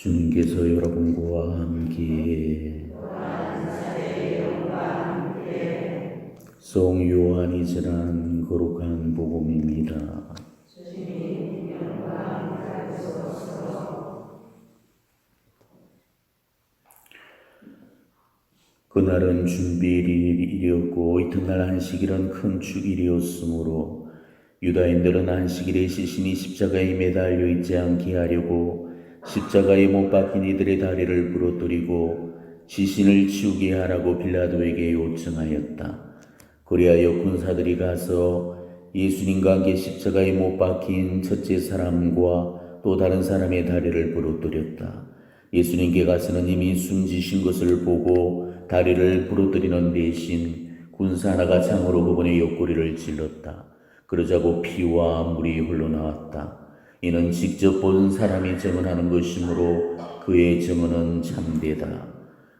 주님께서 여러분과 함께 송 요한이 전한 거룩한 복음입니다. 그날은 준비일이었고 이튿날 안식일은 큰 축일이었으므로 유다인들은 안식일에 시신이 십자가에 매달려 있지 않게 하려고 십자가에 못 박힌 이들의 다리를 부러뜨리고 시신을 치우게 하라고 빌라도에게 요청하였다. 그리하여 군사들이 가서 예수님과 함께 십자가에 못 박힌 첫째 사람과 또 다른 사람의 다리를 부러뜨렸다. 예수님께 가서는 이미 숨지신 것을 보고 다리를 부러뜨리는 대신 군사 하나가 창으로 그분의 옆구리를 찔렀다. 그러자고 피와 물이 흘러나왔다. 이는 직접 본 사람이 증언하는 것이므로 그의 증언은 참되다.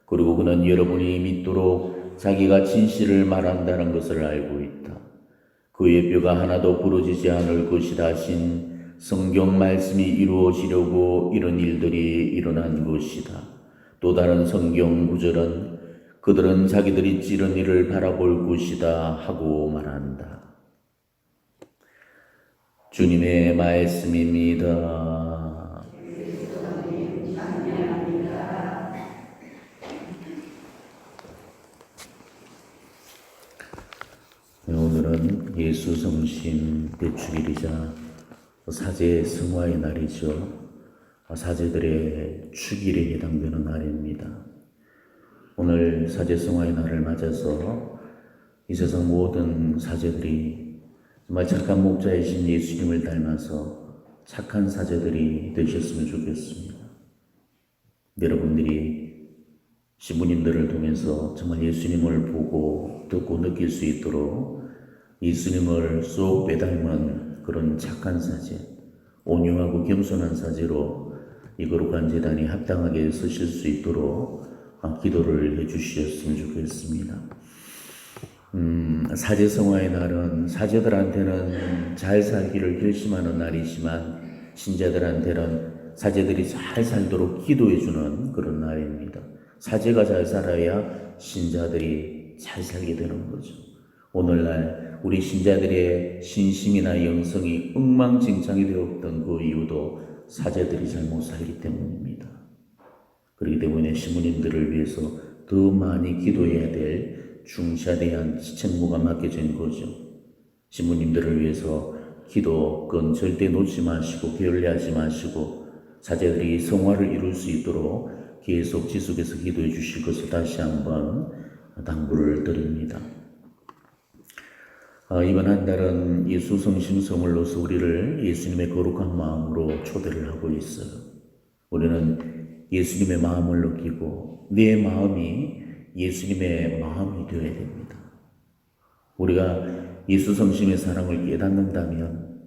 그리고 그는 여러분이 믿도록 자기가 진실을 말한다는 것을 알고 있다. 그의 뼈가 하나도 부러지지 않을 것이다 하신 성경 말씀이 이루어지려고 이런 일들이 일어난 것이다. 또 다른 성경 구절은 그들은 자기들이 찌른 일을 바라볼 것이다 하고 말한다. 주님의 말씀입니다. 오늘은 예수 성심 대축일이자 사제 성화의 날이죠. 사제들의 축일에 해당되는 날입니다. 오늘 사제 성화의 날을 맞아서 이 세상 모든 사제들이 정말 착한 목자이신 예수님을 닮아서 착한 사제들이 되셨으면 좋겠습니다. 여러분들이 신부님들을 통해서 정말 예수님을 보고 듣고 느낄 수 있도록 예수님을 쏙 빼닮은 그런 착한 사제, 온유하고 겸손한 사제로 이 거룩한 제단이 합당하게 서실 수 있도록 기도를 해주셨으면 좋겠습니다. 사제성화의 날은 사제들한테는 잘 살기를 결심하는 날이지만 신자들한테는 사제들이 잘 살도록 기도해주는 그런 날입니다. 사제가 잘 살아야 신자들이 잘 살게 되는 거죠. 오늘날 우리 신자들의 신심이나 영성이 엉망진창이 되었던 그 이유도 사제들이 잘못 살기 때문입니다. 그렇기 때문에 신부님들을 위해서 더 많이 기도해야 될 중차대한 책무가 맡겨진 거죠. 신부님들을 위해서 기도건 절대 놓지 마시고 게을리하지 마시고 사제들이 성화를 이룰 수 있도록 계속 지속해서 기도해 주실 것을 다시 한번 당부를 드립니다. 이번 한 달은 예수 성심 선물로서 우리를 예수님의 거룩한 마음으로 초대를 하고 있어요. 우리는 예수님의 마음을 느끼고 내 마음이 예수님의 마음이 되어야 됩니다. 우리가 예수 성심의 사랑을 깨닫는다면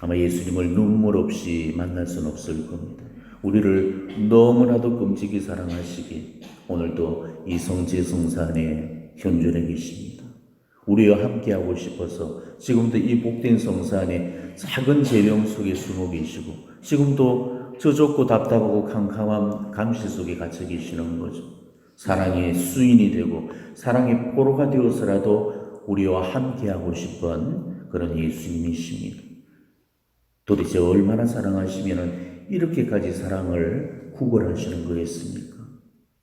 아마 예수님을 눈물 없이 만날 수는 없을 겁니다. 우리를 너무나도 끔찍이 사랑하시기 오늘도 이 성제성사 안에 현존해 계십니다. 우리와 함께하고 싶어서 지금도 이 복된 성사 안에 작은 재령 속에 숨어 계시고 지금도 저 좁고 답답하고 캄캄한 감시 속에 갇혀 계시는 거죠. 사랑의 수인이 되고 사랑의 포로가 되어서라도 우리와 함께하고 싶은 그런 예수님이십니다. 도대체 얼마나 사랑하시면 이렇게까지 사랑을 구걸하시는 거겠습니까?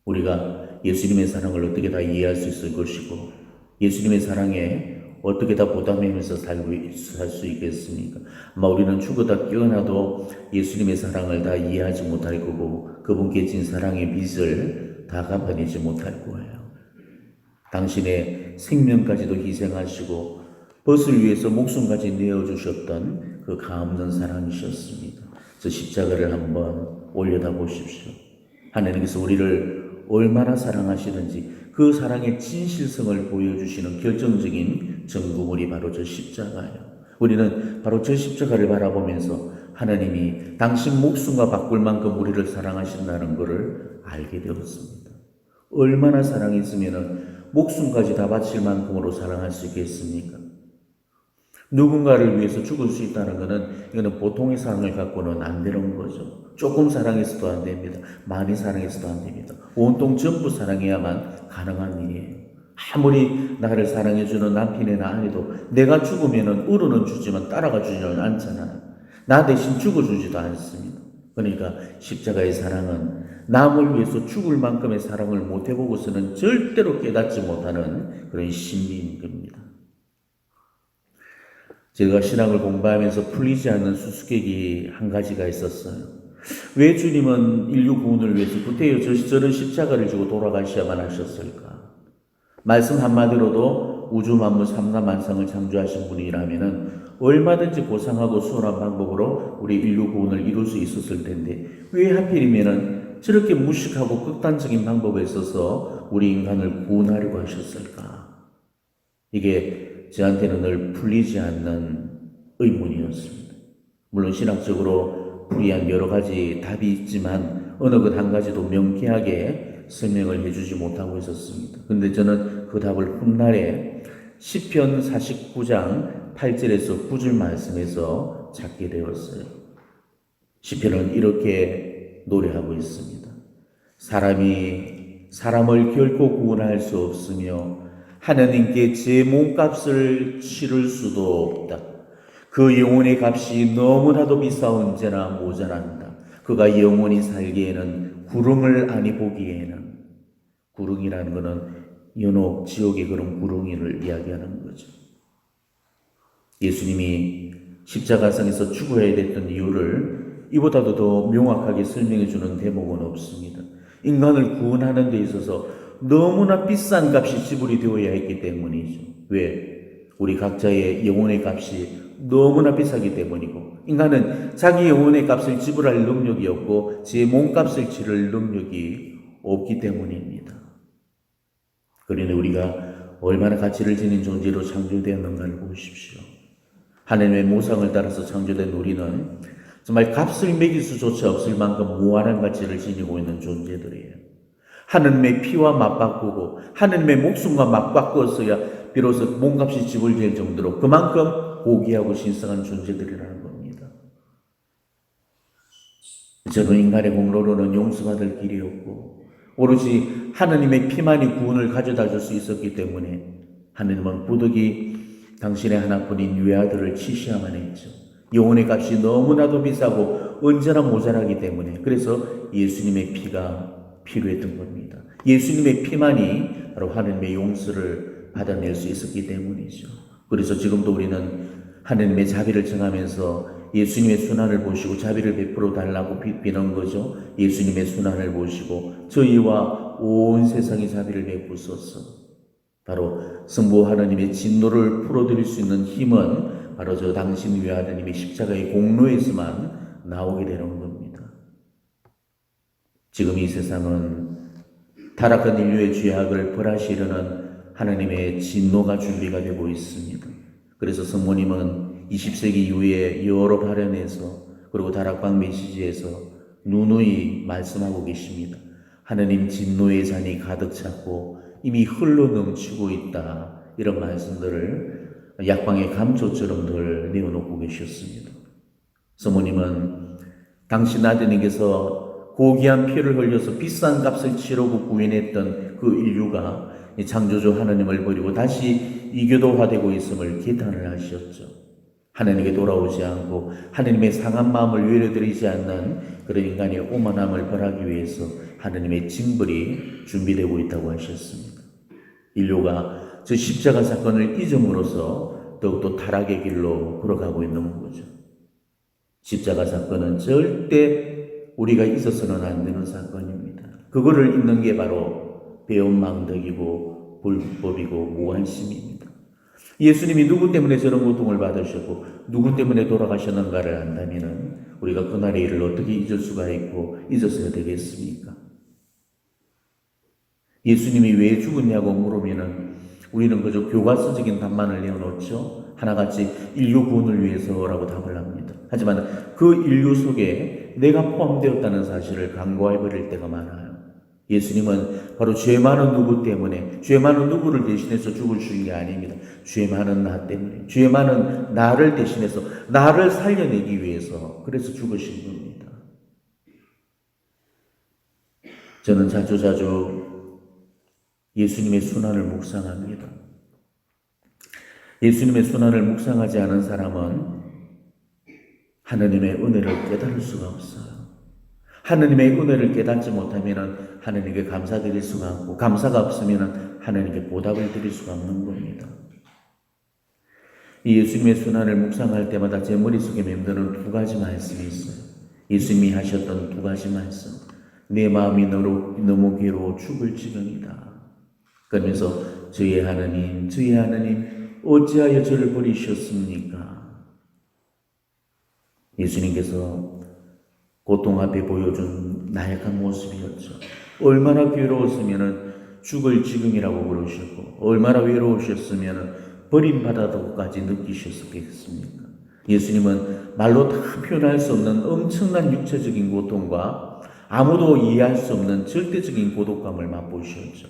우리가 예수님의 사랑을 어떻게 다 이해할 수 있을 것이고 예수님의 사랑에 어떻게 다 보담하면서 살 수 있겠습니까? 아마 우리는 죽어다 깨어나도 예수님의 사랑을 다 이해하지 못할 거고 그분께 진 사랑의 빚을 다 갚아내지 못할 거예요. 당신의 생명까지도 희생하시고 벗을 위해서 목숨까지 내어주셨던 그 가없는 사랑이셨습니다. 저 십자가를 한번 올려다 보십시오. 하나님께서 우리를 얼마나 사랑하시는지 그 사랑의 진실성을 보여주시는 결정적인 증거물이 바로 저 십자가예요. 우리는 바로 저 십자가를 바라보면서 하나님이 당신 목숨과 바꿀 만큼 우리를 사랑하신다는 것을 알게 되었습니다. 얼마나 사랑했으면 목숨까지 다 바칠 만큼으로 사랑할 수 있겠습니까? 누군가를 위해서 죽을 수 있다는 것은 이거는 보통의 사랑을 갖고는 안 되는 거죠. 조금 사랑해서도 안 됩니다. 많이 사랑해서도 안 됩니다. 온통 전부 사랑해야만 가능한 일이에요. 아무리 나를 사랑해주는 남편이나 아내도 내가 죽으면은 으로는 주지만 따라가 주지는 않잖아요. 나 대신 죽어주지도 않습니다. 그러니까 십자가의 사랑은 남을 위해서 죽을 만큼의 사랑을 못 해보고서는 절대로 깨닫지 못하는 그런 신비인 겁니다. 제가 신학을 공부하면서 풀리지 않는 수수께끼 한 가지가 있었어요. 왜 주님은 인류 구원을 위해서 그때요 저런 십자가를 지고 돌아가셔야만 하셨을까? 말씀 한마디로도 우주 만물 삼라만상을 창조하신 분이라면은 얼마든지 고상하고 수월한 방법으로 우리 인류 구원을 이룰 수 있었을 텐데 왜 하필이면은 저렇게 무식하고 극단적인 방법에 있어서 우리 인간을 구원하려고 하셨을까? 이게 저한테는 늘 풀리지 않는 의문이었습니다. 물론 신학적으로 풀이한 여러 가지 답이 있지만 어느 것 한 가지도 명쾌하게 설명을 해주지 못하고 있었습니다. 그런데 저는 그 답을 훗날에 시편 49장 8절에서 9절 말씀에서 찾게 되었어요. 시편은 이렇게 노래하고 있습니다. 사람이 사람을 결코 구원할 수 없으며 하나님께 제 몸값을 치를 수도 없다. 그 영혼의 값이 너무나도 비싸온제나 모자란다. 그가 영원히 살기에는 구름을 아니 보기에는, 구릉이라는 것은 연옥 지옥의 그런 구릉이를 이야기하는 거죠. 예수님이 십자가상에서 죽어야 됐던 이유를 이보다도 더 명확하게 설명해 주는 대목은 없습니다. 인간을 구원하는 데 있어서 너무나 비싼 값이 지불이 되어야 했기 때문이죠. 왜? 우리 각자의 영혼의 값이 너무나 비싸기 때문이고, 인간은 자기 영혼의 값을 지불할 능력이 없고 제 몸값을 치를 능력이 없기 때문입니다. 그러니 우리가 얼마나 가치를 지닌 존재로 창조되었는가를 보십시오. 하나님의 모상을 따라서 창조된 우리는 정말 값을 매길 수조차 없을 만큼 무한한 가치를 지니고 있는 존재들이에요. 하나님의 피와 맞바꾸고 하나님의 목숨과 맞바꾸었어야 비로소 몸값이 지불될 정도로 그만큼 고귀하고 신성한 존재들이라는 겁니다. 저는 인간의 공로로는 용서받을 길이 없고 오로지 하나님의 피만이 구원을 가져다 줄 수 있었기 때문에 하나님은 부득이 당신의 하나뿐인 외아들을 치셔야만 했죠. 영혼의 값이 너무나도 비싸고 언제나 모자라기 때문에, 그래서 예수님의 피가 필요했던 겁니다. 예수님의 피만이 바로 하나님의 용서를 받아낼 수 있었기 때문이죠. 그래서 지금도 우리는 하나님의 자비를 청하면서 예수님의 순환을 보시고 자비를 베풀어 달라고 비는 거죠. 예수님의 순환을 보시고 저희와 온 세상이 자비를 베푸소서. 바로 성부 하나님의 진노를 풀어드릴 수 있는 힘은 바로 저 당신 외아드님의 십자가의 공로에서만 나오게 되는 겁니다. 지금 이 세상은 타락한 인류의 죄악을 벌하시려는 하나님의 진노가 준비가 되고 있습니다. 그래서 성모님은 20세기 이후에 여러 발언에서 그리고 다락방 메시지에서 누누이 말씀하고 계십니다. 하나님 진노의 잔이 가득 찼고 이미 흘러 넘치고 있다. 이런 말씀들을 약방의 감초처럼 늘 내어놓고 계셨습니다. 성모님은 당신 아드님께서 고귀한 피를 흘려서 비싼 값을 치르고 구원했던 그 인류가 창조주 하나님을 버리고 다시 이교도화되고 있음을 기탄을 하셨죠. 하나님께 돌아오지 않고 하나님의 상한 마음을 외려드리지 않는 그런 인간의 오만함을 벌하기 위해서 하나님의 징벌이 준비되고 있다고 하셨습니다. 인류가 저 십자가 사건을 잊음으로써 더욱더 타락의 길로 걸어가고 있는 거죠. 십자가 사건은 절대 우리가 잊어서는 안 되는 사건입니다. 그거를 잊는 게 바로 배은망덕이고 불법이고 무관심입니다. 예수님이 누구 때문에 저런 고통을 받으셨고 누구 때문에 돌아가셨는가를 안다면 우리가 그날의 일을 어떻게 잊을 수가 있고 잊었어야 되겠습니까? 예수님이 왜 죽었냐고 물으면 우리는 그저 교과서적인 답만을 내어놓죠. 하나같이 인류 구원을 위해서라고 답을 합니다. 하지만 그 인류 속에 내가 포함되었다는 사실을 간과해버릴 때가 많아요. 예수님은 바로 죄 많은 누구 때문에, 죄 많은 누구를 대신해서 죽으신 게 아닙니다. 죄 많은 나 때문에, 죄 많은 나를 대신해서 나를 살려내기 위해서 그래서 죽으신 겁니다. 저는 자주자주 예수님의 순환을 묵상합니다. 예수님의 순환을 묵상하지 않은 사람은 하느님의 은혜를 깨달을 수가 없어요. 하느님의 은혜를 깨닫지 못하면 하느님께 감사드릴 수가 없고, 감사가 없으면 하느님께 보답을 드릴 수가 없는 겁니다. 이 예수님의 순환을 묵상할 때마다 제 머릿속에 맴도는 두 가지 말씀이 있어요. 예수님이 하셨던 두 가지 말씀. 내 마음이 너무 괴로워 죽을 지경이다. 그러면서 주의 하느님, 주의 하느님 어찌하여 저를 버리셨습니까? 예수님께서 고통 앞에 보여준 나약한 모습이었죠. 얼마나 괴로웠으면 죽을 지경이라고 그러셨고, 얼마나 외로우셨으면 버림받아도까지 느끼셨겠습니까? 예수님은 말로 다 표현할 수 없는 엄청난 육체적인 고통과 아무도 이해할 수 없는 절대적인 고독감을 맛보셨죠.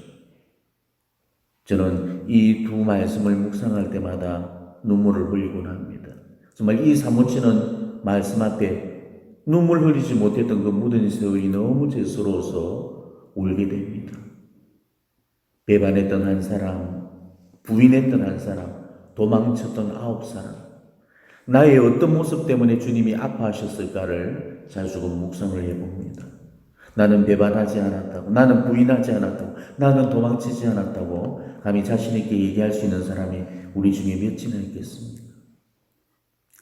저는 이 두 말씀을 묵상할 때마다 눈물을 흘리곤 합니다. 정말 이 사무치는 말씀 앞에 눈물 흘리지 못했던 그 묻은 세월이 너무 죄스러워서 울게 됩니다. 배반했던 한 사람, 부인했던 한 사람, 도망쳤던 9사람, 나의 어떤 모습 때문에 주님이 아파하셨을까를 자주금 묵상을 해봅니다. 나는 배반하지 않았다고, 나는 부인하지 않았다고, 나는 도망치지 않았다고 감히 자신 있게 얘기할 수 있는 사람이 우리 중에 몇이나 있겠습니까?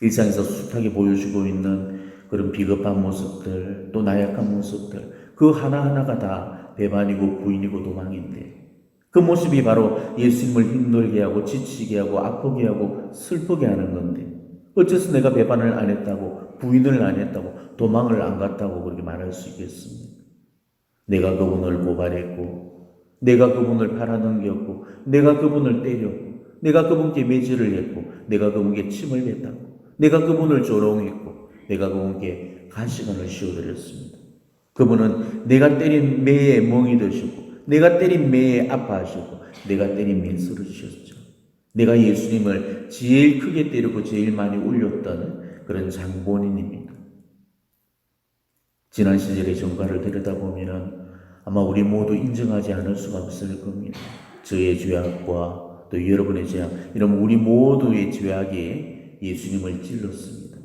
일상에서 숱하게 보여주고 있는 그런 비겁한 모습들, 또 나약한 모습들, 그 하나하나가 다 배반이고 부인이고 도망인데, 그 모습이 바로 예수님을 힘들게 하고 지치게 하고 아프게 하고 슬프게 하는 건데, 어째서 내가 배반을 안 했다고, 부인을 안 했다고, 도망을 안 갔다고 그렇게 말할 수 있겠습니까? 내가 그분을 고발했고, 내가 그분을 팔아넘겼고, 내가 그분을 때렸고, 내가 그분께 매질을 했고, 내가 그분께 침을 뱉었고, 내가 그분을 조롱했고, 내가 그분께 가시관을 씌워드렸습니다. 그분은 내가 때린 매에 멍이 드셨고, 내가 때린 매에 아파하셨고, 내가 때린 매에 쓰러지셨죠. 내가 예수님을 제일 크게 때리고 제일 많이 울렸던 그런 장본인입니다. 지난 시절의 전과를 들여다보면 아마 우리 모두 인정하지 않을 수가 없을 겁니다. 저의 죄악과 또 여러분의 죄악, 이런 우리 모두의 죄악이 예수님을 찔렀습니다.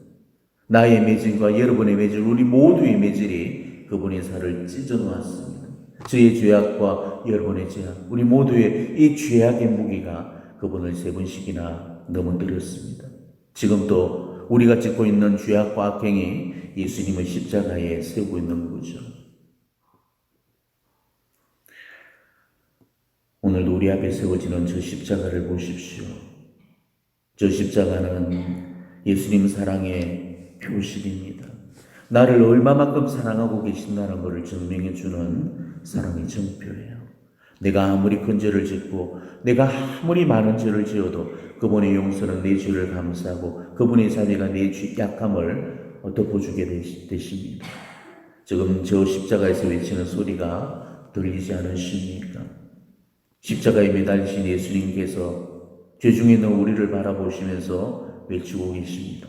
나의 매질과 여러분의 매질, 우리 모두의 매질이 그분의 살을 찢어놓았습니다. 저의 죄악과 여러분의 죄악, 우리 모두의 이 죄악의 무게가 그분을 3번씩이나 넘어뜨렸습니다. 지금도 우리가 짓고 있는 죄악과 악행이 예수님의 십자가에 세우고 있는 거죠. 오늘도 우리 앞에 세워지는 저 십자가를 보십시오. 저 십자가는 예수님 사랑의 표식입니다. 나를 얼마만큼 사랑하고 계신다는 것을 증명해주는 사랑의 증표예요. 내가 아무리 큰 죄를 짓고 내가 아무리 많은 죄를 지어도 그분의 용서는 내 죄를 감싸고 그분의 자비가 내 약함을 덮어주게 되십니다. 지금 저 십자가에서 외치는 소리가 들리지 않으십니까? 십자가에 매달리신 예수님께서 죄 중에 있는 우리를 바라보시면서 외치고 계십니다.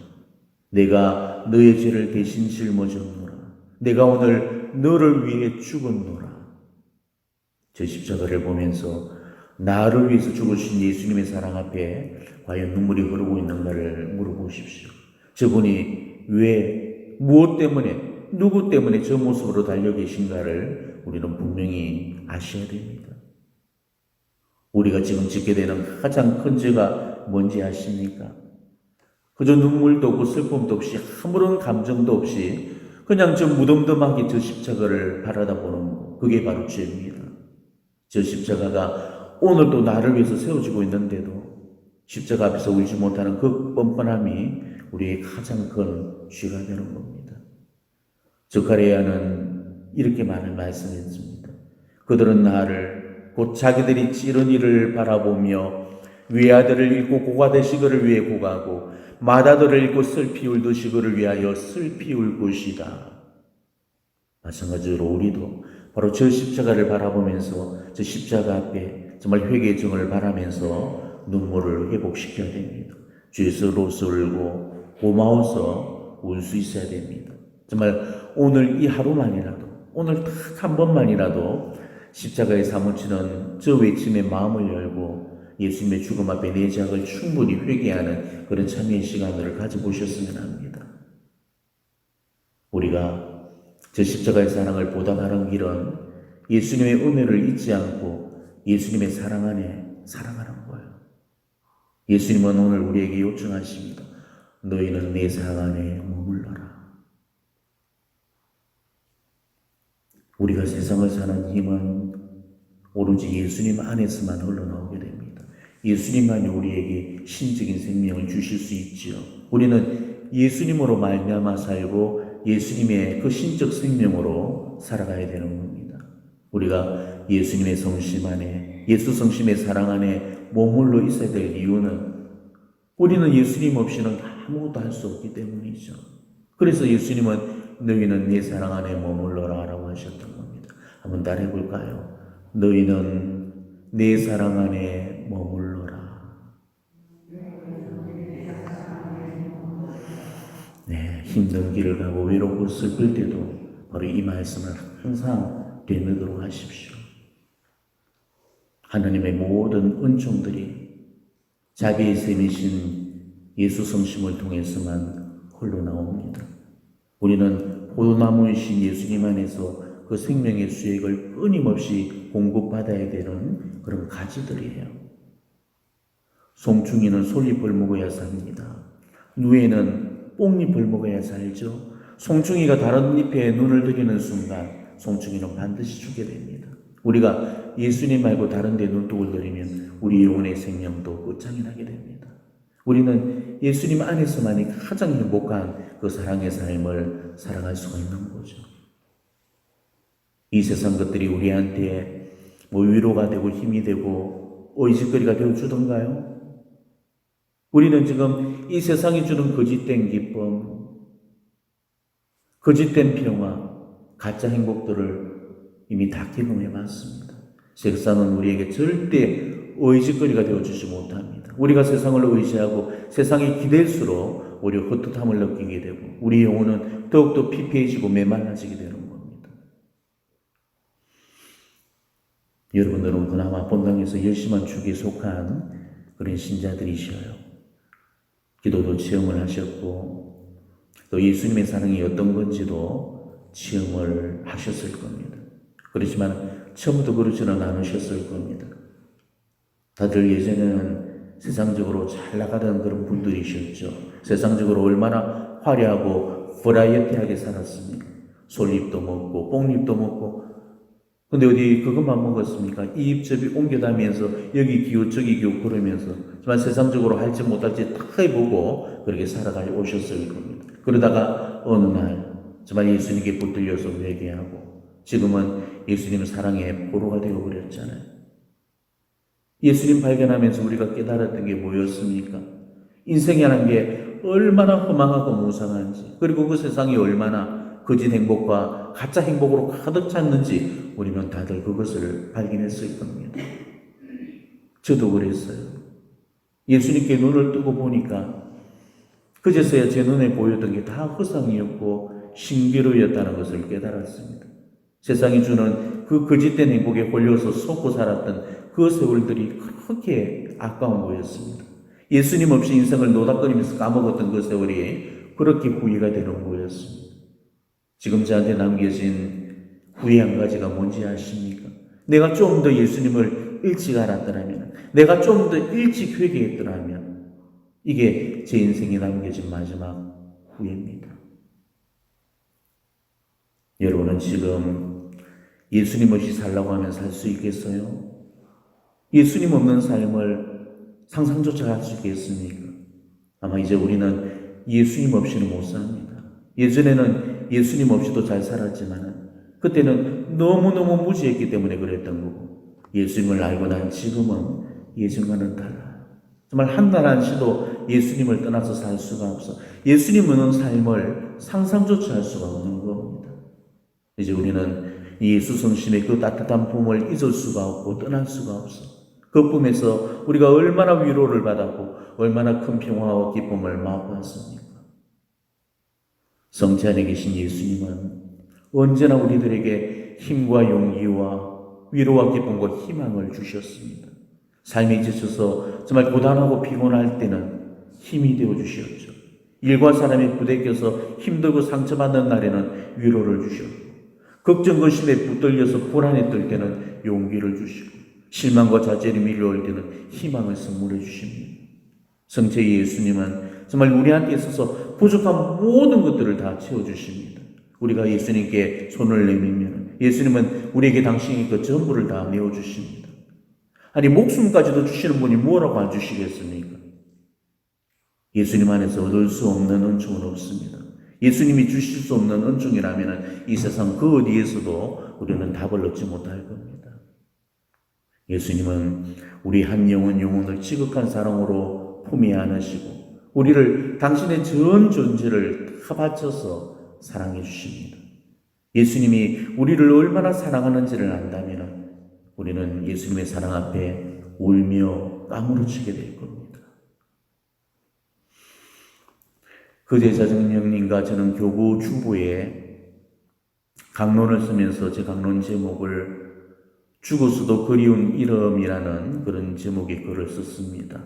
내가 너의 죄를 대신 짊어졌노라. 내가 오늘 너를 위해 죽었노라. 저 십자가를 보면서 나를 위해서 죽으신 예수님의 사랑 앞에 과연 눈물이 흐르고 있는가를 물어보십시오. 저분이 왜, 무엇 때문에, 누구 때문에 저 모습으로 달려 계신가를 우리는 분명히 아셔야 됩니다. 우리가 지금 짓게 되는 가장 큰 죄가 뭔지 아십니까? 그저 눈물도 없고 슬픔도 없이 아무런 감정도 없이 그냥 저 무덤덤하게 저 십자가를 바라다 보는 거, 그게 바로 죄입니다. 저 십자가가 오늘도 나를 위해서 세워지고 있는데도 십자가 앞에서 울지 못하는 그 뻔뻔함이 우리의 가장 큰 죄가 되는 겁니다. 스가랴는 이렇게 말씀했습니다. 그들은 나를 곧 자기들이 찌른 이를 바라보며 외아들을 읽고 고가되시 그를 위해 고가고 마다들을 읽고 슬피 울듯이 그를 위하여 슬피 울 것이다. 마찬가지로 우리도 바로 저 십자가를 바라보면서 저 십자가 앞에 정말 회개의 정을 바라면서 눈물을 회복시켜야 됩니다. 죄서로서 울고 고마워서 울 수 있어야 됩니다. 정말 오늘 이 하루만이라도, 오늘 딱 한 번만이라도 십자가에 사무치는 저 외침에 마음을 열고 예수님의 죽음 앞에 내 죄악을 충분히 회개하는 그런 참여의 시간을 가져보셨으면 합니다. 우리가 저 십자가의 사랑을 보답하는 길은 예수님의 은혜를 잊지 않고 예수님의 사랑 안에 살아가는 거예요. 예수님은 오늘 우리에게 요청하십니다. 너희는 내 사랑 안에 머물러라. 우리가 세상을 사는 힘은 오로지 예수님 안에서만 흘러나오게 됩니다. 예수님만이 우리에게 신적인 생명을 주실 수 있지요. 우리는 예수님으로 말미암아 살고 예수님의 그 신적 생명으로 살아가야 되는 겁니다. 우리가 예수님의 성심 안에, 예수 성심의 사랑 안에 머물러 있어야 될 이유는 우리는 예수님 없이는 아무것도 할 수 없기 때문이죠. 그래서 예수님은 너희는 내 사랑 안에 머물러라 라고 하셨던 겁니다. 한번 따라해 볼까요? 너희는 내 사랑 안에 머물러라. 네, 힘든 길을 가고 외롭고 슬플 때도 바로 이 말씀을 항상 되뇌도록 하십시오. 하나님의 모든 은총들이 자비의 셈이신 예수 성심을 통해서만 흘러나옵니다. 우리는 포도나무이신 예수님 안에서 그 생명의 수액을 끊임없이 공급받아야 되는 그런 가지들이에요. 송충이는 솔잎을 먹어야 삽니다. 누에는 뽕잎을 먹어야 살죠. 송충이가 다른 잎에 눈을 들이는 순간 송충이는 반드시 죽게 됩니다. 우리가 예수님 말고 다른 데 눈독을 들이면 우리 영혼의 생명도 끝장이 나게 됩니다. 우리는 예수님 안에서만이 가장 행복한 그 사랑의 삶을 살아갈 수가 있는 거죠. 이 세상 것들이 우리한테 위로가 되고 힘이 되고 의식거리가 되어주던가요? 우리는 지금 이 세상이 주는 거짓된 기쁨, 거짓된 평화, 가짜 행복들을 이미 다 경험해봤습니다. 세상은 우리에게 절대 의식거리가 되어주지 못합니다. 우리가 세상을 의지하고 세상에 기댈수록 오히려 헛헛함을 느끼게 되고 우리 영혼은 더욱더 피폐해지고 메말라지게 되는 겁니다. 여러분들은 그나마 본당에서 열심한 축에 속한 그런 신자들이셔요. 기도도 체험을 하셨고 또 예수님의 사랑이 어떤 건지도 체험을 하셨을 겁니다. 그렇지만 처음부터 그러지는 않으셨을 겁니다. 다들 예전에는 세상적으로 잘 나가던 그런 분들이셨죠. 세상적으로 얼마나 화려하고 버라이어티하게 살았습니까? 솔잎도 먹고 뽕잎도 먹고. 근데 어디 그것만 먹었습니까? 이 입 저 입 옮겨다니면서 여기 기우 저기 기우 그러면서 정말 세상적으로 할지 못할지 다 해보고 그렇게 살아가 오셨을 겁니다. 그러다가 어느 날 정말 예수님께 붙들려서 회개하고 지금은 예수님 사랑의 포로가 되어버렸잖아요. 예수님 발견하면서 우리가 깨달았던 게 뭐였습니까? 인생이라는 게 얼마나 허망하고 무상한지, 그리고 그 세상이 얼마나 거짓 행복과 가짜 행복으로 가득 찼는지 우리는 다들 그것을 발견했을 겁니다. 저도 그랬어요. 예수님께 눈을 뜨고 보니까 그제서야 제 눈에 보였던 게 다 허상이었고 신비로였다는 것을 깨달았습니다. 세상이 주는 그 거짓된 행복에 홀려서 속고 살았던 그 세월들이 그렇게 아까운 거였습니다. 예수님 없이 인생을 노닥거리면서 까먹었던 그 세월이 그렇게 후회가 되는 거였습니다. 지금 저한테 남겨진 후회 한 가지가 뭔지 아십니까? 내가 좀 더 예수님을 일찍 알았더라면, 내가 좀 더 일찍 회개했더라면 이게 제 인생에 남겨진 마지막 후회입니다. 여러분은 지금 예수님 없이 살라고 하면 살 수 있겠어요? 예수님 없는 삶을 상상조차 할 수 있겠습니까? 아마 이제 우리는 예수님 없이는 못 삽니다. 예전에는 예수님 없이도 잘 살았지만 그때는 너무너무 무지했기 때문에 그랬던 거고 예수님을 알고 난 지금은 예전과는 달라요. 정말 한 날 한시도 예수님을 떠나서 살 수가 없어. 예수님 없는 삶을 상상조차 할 수가 없는 겁니다. 이제 우리는 예수 성심의 그 따뜻한 품을 잊을 수가 없고 떠날 수가 없어. 그 품에서 우리가 얼마나 위로를 받았고 얼마나 큰 평화와 기쁨을 맛보았습니까? 성체 안에 계신 예수님은 언제나 우리들에게 힘과 용기와 위로와 기쁨과 희망을 주셨습니다. 삶에 지쳐서 정말 고단하고 피곤할 때는 힘이 되어 주셨죠. 일과 사람이 부대껴서 힘들고 상처받는 날에는 위로를 주셨고, 걱정 근심에 붙들려서 불안에 떨 때는 용기를 주시고, 실망과 좌절이 밀려올 때는 희망을 선물해 주십니다. 성체 예수님은 정말 우리한테 있어서 부족한 모든 것들을 다 채워주십니다. 우리가 예수님께 손을 내밀면 예수님은 우리에게 당신의 그 전부를 다 내어주십니다. 아니, 목숨까지도 주시는 분이 뭐라고 안 주시겠습니까? 예수님 안에서 얻을 수 없는 은총은 없습니다. 예수님이 주실 수 없는 은총이라면 이 세상 그 어디에서도 우리는 답을 얻지 못할 겁니다. 예수님은 우리 한 영혼을 지극한 사랑으로 품에 안으시고 우리를 당신의 전 존재를 다 바쳐서 사랑해 주십니다. 예수님이 우리를 얼마나 사랑하는지를 안다면 우리는 예수님의 사랑 앞에 울며 까무러치게 될 겁니다. 그 제자정령님과 저는 교구 주보에 강론을 쓰면서 제 강론 제목을 죽어서도 그리운 이름이라는 그런 제목의 글을 썼습니다.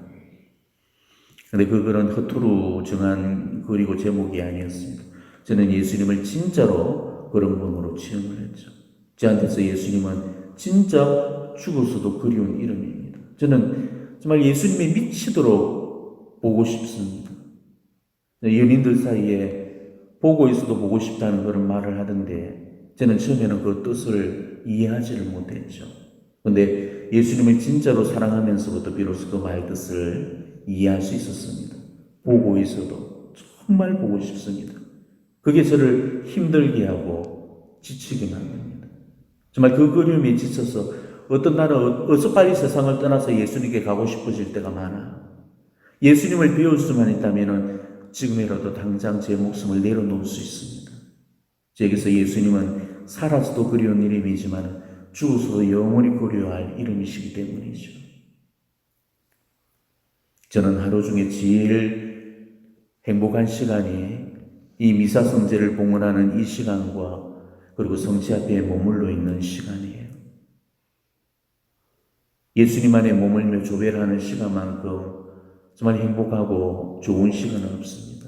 근데 그 글은 허투루 정한 글이고 제목이 아니었습니다. 저는 예수님을 진짜로 그런 분으로 체험을 했죠. 저한테서 예수님은 진짜 죽어서도 그리운 이름입니다. 저는 정말 예수님이 미치도록 보고 싶습니다. 연인들 사이에 보고 있어도 보고 싶다는 그런 말을 하던데 저는 처음에는 그 뜻을 이해하지를 못했죠. 그런데 예수님을 진짜로 사랑하면서부터 비로소 그 말 뜻을 이해할 수 있었습니다. 보고 있어도 정말 보고 싶습니다. 그게 저를 힘들게 하고 지치게 만듭니다. 정말 그 그리움에 지쳐서 어떤 날은 어서 빨리 세상을 떠나서 예수님께 가고 싶어질 때가 많아요. 예수님을 배울 수만 있다면 지금이라도 당장 제 목숨을 내려놓을 수 있습니다. 여기서 예수님은 살아서도 그리운 이름이지만 죽어서도 영원히 그리워할 이름이시기 때문이죠. 저는 하루 중에 제일 행복한 시간이 이 미사 성제를 봉헌하는 이 시간과 그리고 성체 앞에 머물러 있는 시간이에요. 예수님 안에 머물며 조배를 하는 시간만큼 정말 행복하고 좋은 시간은 없습니다.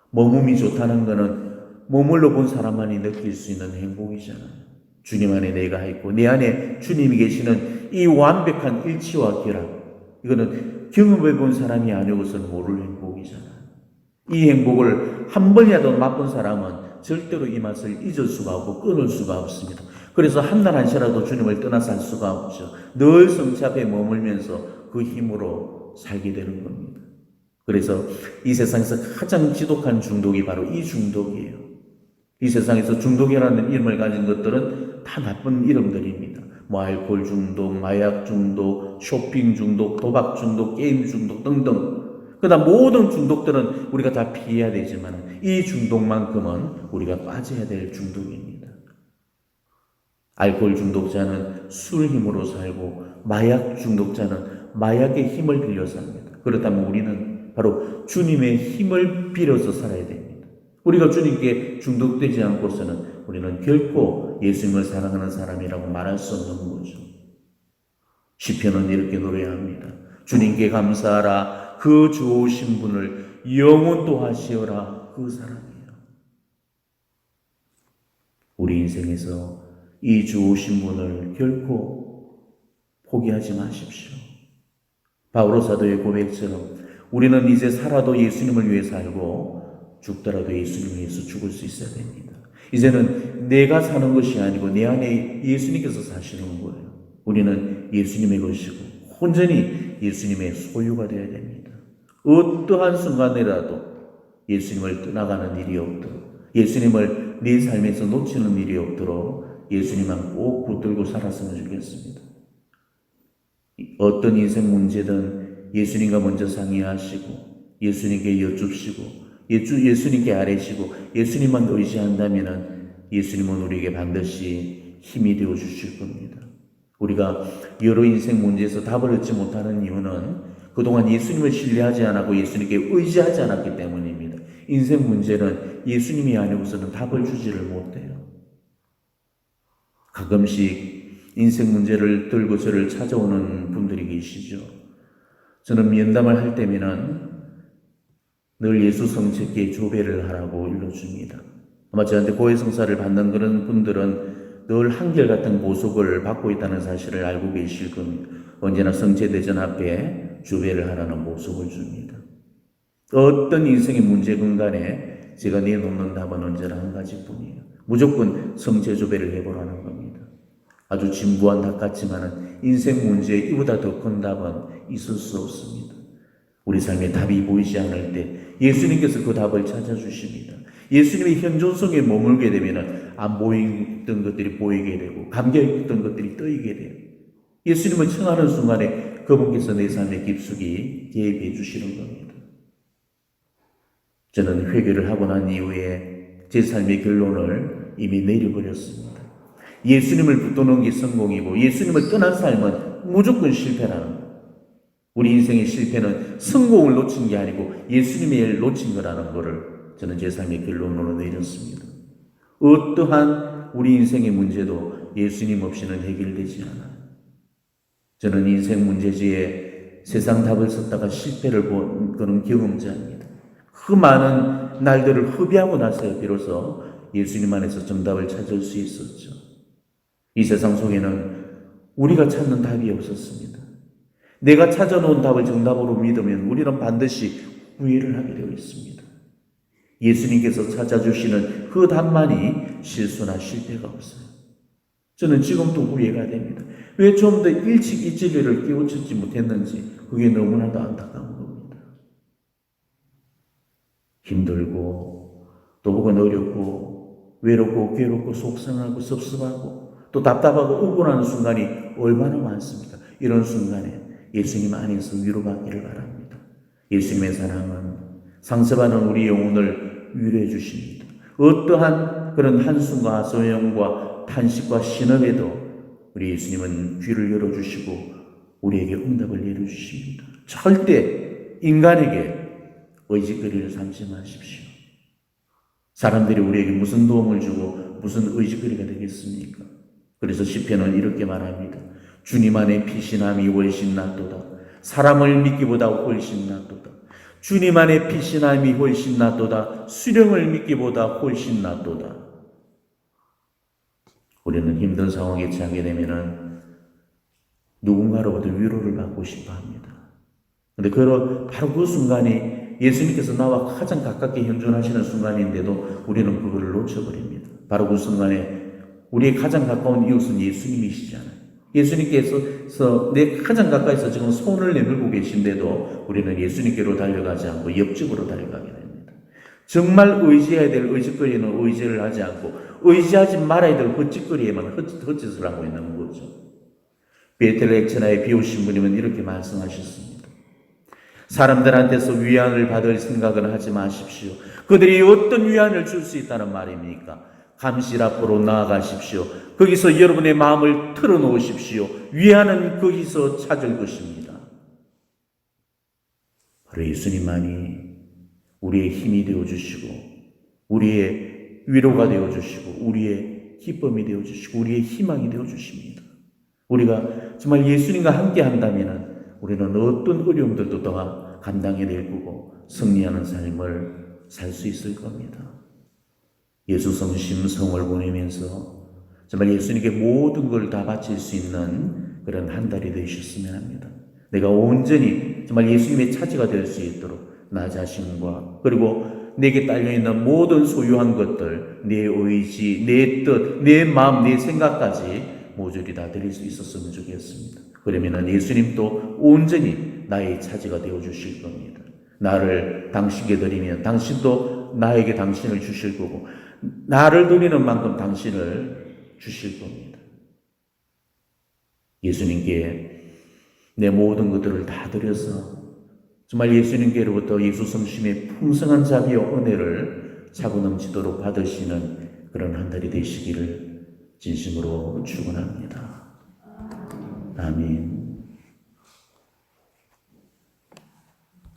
머금이 좋다는 것은 머물러 본 사람만이 느낄 수 있는 행복이잖아요. 주님 안에 내가 있고 내 안에 주님이 계시는 이 완벽한 일치와 결합, 이거는 경험해 본 사람이 아니고서는 모를 행복이잖아요. 이 행복을 한 번이라도 맛본 사람은 절대로 이 맛을 잊을 수가 없고 끊을 수가 없습니다. 그래서 한날 한시라도 주님을 떠나서 할 수가 없죠. 늘 성체 앞에 머물면서 그 힘으로 살게 되는 겁니다. 그래서 이 세상에서 가장 지독한 중독이 바로 이 중독이에요. 이 세상에서 중독이라는 이름을 가진 것들은 다 나쁜 이름들입니다. 알코올 중독, 마약 중독, 쇼핑 중독, 도박 중독, 게임 중독 등등. 그다음 모든 중독들은 우리가 다 피해야 되지만 이 중독만큼은 우리가 빠져야 될 중독입니다. 알코올 중독자는 술 힘으로 살고 마약 중독자는 마약의 힘을 빌려 삽니다. 그렇다면 우리는 바로 주님의 힘을 빌어서 살아야 됩니다. 우리가 주님께 중독되지 않고서는 우리는 결코 예수님을 사랑하는 사람이라고 말할 수 없는 거죠. 시편은 이렇게 노래합니다. 주님께 감사하라. 그 좋으신 분을 영원토 하시어라. 그 사람이에요. 우리 인생에서 이 좋으신 분을 결코 포기하지 마십시오. 바오로 사도의 고백처럼 우리는 이제 살아도 예수님을 위해 살고 죽더라도 예수님을 위해서 죽을 수 있어야 됩니다. 이제는 내가 사는 것이 아니고 내 안에 예수님께서 사시는 거예요. 우리는 예수님의 것이고 온전히 예수님의 소유가 되어야 됩니다. 어떠한 순간이라도 예수님을 떠나가는 일이 없도록, 예수님을 내 삶에서 놓치는 일이 없도록 예수님만 꼭 붙들고 살았으면 좋겠습니다. 어떤 인생 문제든 예수님과 먼저 상의하시고 예수님께 여쭙시고 예수님께 아뢰시고 예수님만 의지한다면 예수님은 우리에게 반드시 힘이 되어 주실 겁니다. 우리가 여러 인생 문제에서 답을 얻지 못하는 이유는 그동안 예수님을 신뢰하지 않았고 예수님께 의지하지 않았기 때문입니다. 인생 문제는 예수님이 아니고서는 답을 주지를 못해요. 가끔씩 인생 문제를 들고 저를 찾아오는 분들이 계시죠. 저는 면담을 할 때면은 늘 예수 성책기에 조배를 하라고 일러줍니다. 아마 저한테 고해성사를 받는 그런 분들은 늘 한결같은 보석을 받고 있다는 사실을 알고 계실 겁니다. 언제나 성체대전 앞에 조배를 하라는 보석을 줍니다. 어떤 인생의 문제건 간에 제가 내놓는 답은 언제나 한 가지뿐이에요. 무조건 성체조배를 해보라는 겁니다. 아주 진부한 답 같지만 인생 문제에 이보다 더 큰 답은 있을 수 없습니다. 우리 삶에 답이 보이지 않을 때 예수님께서 그 답을 찾아주십니다. 예수님의 현존성에 머물게 되면 안 보이던 것들이 보이게 되고 감겨있던 것들이 떠이게 돼요. 예수님을 청하는 순간에 그분께서 내 삶에 깊숙이 개입해 주시는 겁니다. 저는 회개를 하고 난 이후에 제 삶의 결론을 이미 내려버렸습니다. 예수님을 붙드는 게 성공이고 예수님을 떠난 삶은 무조건 실패라는 거예요. 우리 인생의 실패는 성공을 놓친 게 아니고 예수님의 일을 놓친 거라는 것을 저는 제 삶의 결론으로 내렸습니다. 어떠한 우리 인생의 문제도 예수님 없이는 해결되지 않아요. 저는 인생 문제지에 세상 답을 썼다가 실패를 본 그런 경험자입니다. 그 많은 날들을 허비하고 나서 비로소 예수님 안에서 정답을 찾을 수 있었죠. 이 세상 속에는 우리가 찾는 답이 없었습니다. 내가 찾아놓은 답을 정답으로 믿으면 우리는 반드시 후회를 하게 되어 있습니다. 예수님께서 찾아주시는 그 답만이 실수나 실패가 없어요. 저는 지금도 후회가 됩니다. 왜 좀 더 일찍 이 진리를 깨우치지 못했는지 그게 너무나도 안타까운 겁니다. 힘들고 또 혹은 어렵고 외롭고 괴롭고 속상하고 섭섭하고 또 답답하고 억울한 순간이 얼마나 많습니까? 이런 순간에 예수님 안에서 위로받기를 바랍니다. 예수님의 사랑은 상처받는 우리 영혼을 위로해 주십니다. 어떠한 그런 한숨과 소용과 탄식과 신음에도 우리 예수님은 귀를 열어주시고 우리에게 응답을 내려주십니다. 절대 인간에게 의지거리를 삼지 마십시오. 사람들이 우리에게 무슨 도움을 주고 무슨 의지거리가 되겠습니까? 그래서 시편은 이렇게 말합니다. 주님 안에 피신함이 훨씬 낫도다. 사람을 믿기보다 훨씬 낫도다. 주님 안에 피신함이 훨씬 낫도다. 수령을 믿기보다 훨씬 낫도다. 우리는 힘든 상황에 처하게 되면은 누군가로부터 위로를 받고 싶어 합니다. 그런데 바로 그 순간이 예수님께서 나와 가장 가깝게 현존하시는 순간인데도 우리는 그거를 놓쳐버립니다. 바로 그 순간에 우리의 가장 가까운 이웃은 예수님이시잖아요. 예수님께서 내 가장 가까이서 지금 손을 내밀고 계신데도 우리는 예수님께로 달려가지 않고 옆집으로 달려가게 됩니다. 정말 의지해야 될 의짓거리는 의지를 하지 않고 의지하지 말아야 될 헛짓거리에만 헛짓을 하고 있는 거죠. 베텔 엑체나의 비오신 분님은 이렇게 말씀하셨습니다. 사람들한테서 위안을 받을 생각은 하지 마십시오. 그들이 어떤 위안을 줄 수 있다는 말입니까? 감실 앞으로 나아가십시오. 거기서 여러분의 마음을 털어놓으십시오. 위안은 거기서 찾을 것입니다. 바로 예수님만이 우리의 힘이 되어주시고 우리의 위로가 되어주시고 우리의 기쁨이 되어주시고 우리의 희망이 되어주십니다. 우리가 정말 예수님과 함께 한다면 우리는 어떤 어려움들도 다 감당해낼 거고 승리하는 삶을 살 수 있을 겁니다. 예수 성심 성을 보내면서 정말 예수님께 모든 걸 다 바칠 수 있는 그런 한 달이 되셨으면 합니다. 내가 온전히 정말 예수님의 차지가 될 수 있도록 나 자신과 그리고 내게 딸려있는 모든 소유한 것들, 내 의지, 내 뜻, 내 마음, 내 생각까지 모조리 다 드릴 수 있었으면 좋겠습니다. 그러면 예수님도 온전히 나의 차지가 되어주실 겁니다. 나를 당신께 드리면 당신도 나에게 당신을 주실 거고 나를 드리는 만큼 당신을 주실 겁니다. 예수님께 내 모든 것들을 다 드려서 정말 예수님께로부터 예수 성심의 풍성한 자비와 은혜를 차고 넘치도록 받으시는 그런 한 달이 되시기를 진심으로 축원합니다. 아멘.